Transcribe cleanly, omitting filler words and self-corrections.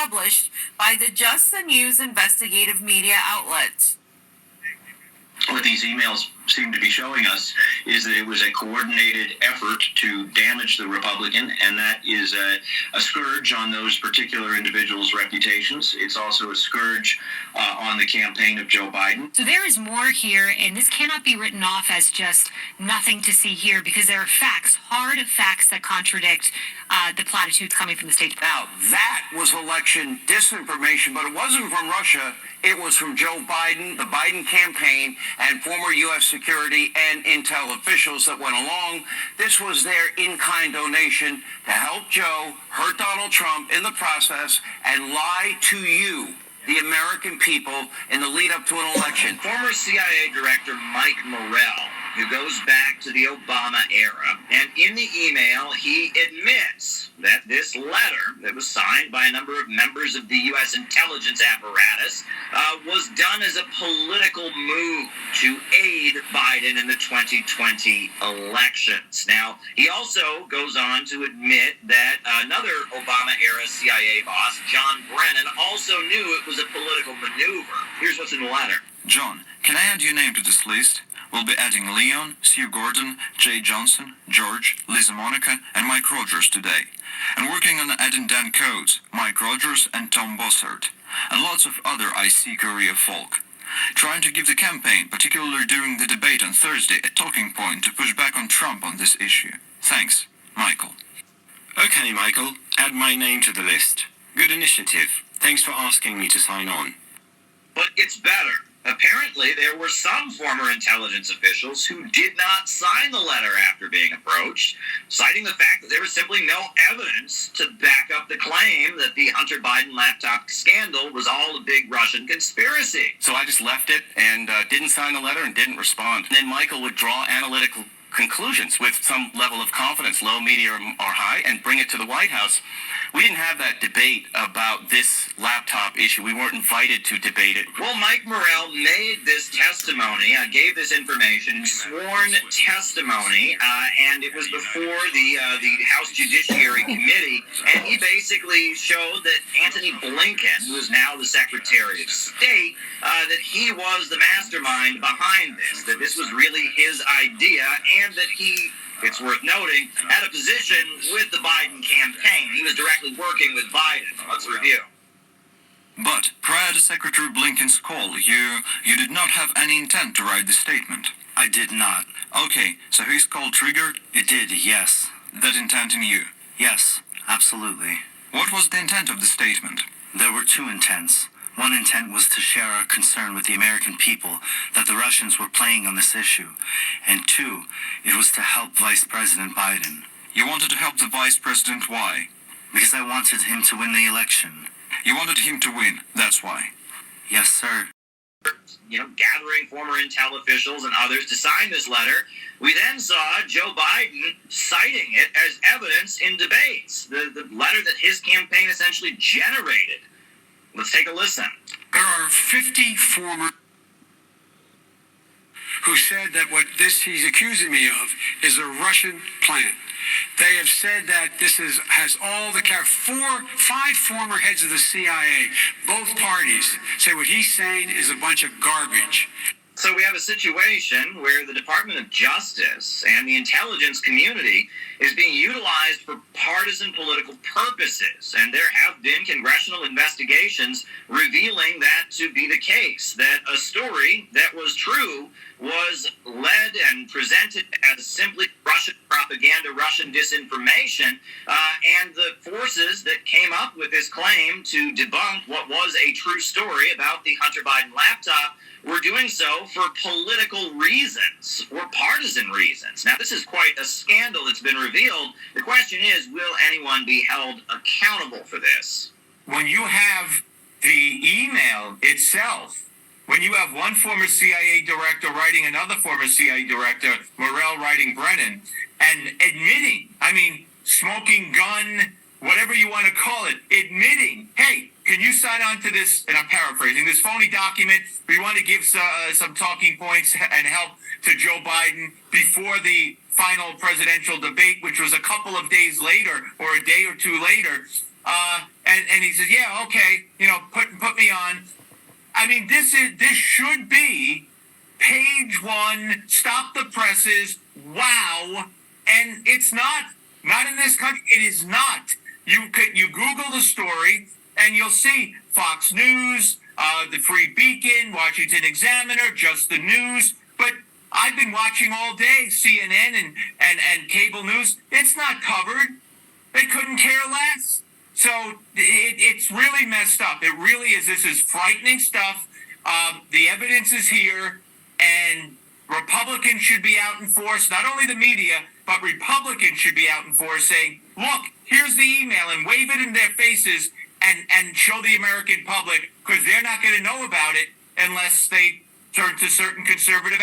published by the Just the News investigative media outlet. What these emails seem to be showing us is that it was a coordinated effort to damage the Republican, and that is a scourge on those particular individuals' reputations. It's also a scourge on the campaign of Joe Biden. So there is more here, and this cannot be written off as just nothing to see here, because there are facts, hard facts that contradict the platitudes coming from the State Department. Now, that was election disinformation, but it wasn't from Russia. It was from Joe Biden, the Biden campaign, and former U.S. security and intel officials that went along. This was their in-kind donation to help Joe hurt Donald Trump in the process and lie to you, the American people, in the lead up to an election. Former CIA Director Mike Morrell, who goes back to the Obama era, and in the email he admits that this letter that was signed by a number of members of the U.S. intelligence apparatus was done as a political move to aid Biden in the 2020 elections. Now, he also goes on to admit that another Obama-era CIA boss, John Brennan, also knew it was a political maneuver. Here's what's in the letter. John, can I add your name to this list? We'll be adding Leon, Sue Gordon, Jay Johnson, George, Lisa Monica, and Mike Rogers today. And working on adding Dan Coates, Mike Rogers, and Tom Bossert, and lots of other IC career folk. Trying to give the campaign, particularly during the debate on Thursday, a talking point to push back on Trump on this issue. Thanks, Michael. Okay, Michael, add my name to the list. Good initiative. Thanks for asking me to sign on. But it's better. Apparently, there were some former intelligence officials who did not sign the letter after being approached, citing the fact that there was simply no evidence to back up the claim that the Hunter Biden laptop scandal was all a big Russian conspiracy. So I just left it and didn't sign the letter and didn't respond. And then Michael would draw analytical conclusions with some level of confidence, low, medium, or high, and bring it to the White House. We didn't have that debate about this laptop issue. We weren't invited to debate it. Well, Mike Morrell made this testimony, gave this information, sworn testimony, and it was before the House Judiciary Committee, and he basically showed that Antony Blinken, who is now the Secretary of State, that he was the mastermind behind this, that this was really his idea, and that he, it's worth noting, had a position with the Biden campaign. He was directly working with Biden. Let's review. But prior to Secretary Blinken's call, you did not have any intent to write the statement. I did not. Okay, so his call triggered? It did, yes. That intent in you? Yes, absolutely. What was the intent of the statement? There were two intents. One intent was to share our concern with the American people that the Russians were playing on this issue. And two, it was to help Vice President Biden. You wanted to help the Vice President, why? Because I wanted him to win the election. You wanted him to win, that's why? Yes, sir. Gathering former intel officials and others to sign this letter. We then saw Joe Biden citing it as evidence in debates, the letter that his campaign essentially generated. Let's take a listen. There are 50 former who said that what this he's accusing me of is a Russian plant. They have said that this has all the five former heads of the CIA, both parties, say what he's saying is a bunch of garbage. So we have a situation where the Department of Justice and the intelligence community is being utilized for partisan political purposes. And there have been congressional investigations revealing that to be the case, that a story that was true was led and presented as simply Russian propaganda, Russian disinformation, and the forces that came up with this claim to debunk what was a true story about the Hunter Biden laptop were doing so for political reasons, or partisan reasons. Now, this is quite a scandal that's been revealed. The question is, will anyone be held accountable for this? When you have the email itself, when you have one former CIA director writing another former CIA director, Morrell writing Brennan, and admitting, smoking gun, whatever you want to call it, admitting, hey, can you sign on to this, and I'm paraphrasing, this phony document, we want to give some talking points and help to Joe Biden before the final presidential debate, which was a couple of days later, or a day or two later, And he says, yeah, okay, put me on. I mean, this should be page one, stop the presses, wow, and it's not in this country. It is not. You Google the story and you'll see Fox News, the Free Beacon, Washington Examiner, Just the News. But I've been watching all day CNN and cable news. It's not covered. They couldn't care less. So it's really messed up. It really is. This is frightening stuff. The evidence is here, and Republicans should be out in force. Not only the media, but Republicans should be out in force saying, look, here's the email, and wave it in their faces and show the American public, because they're not going to know about it unless they turn to certain conservative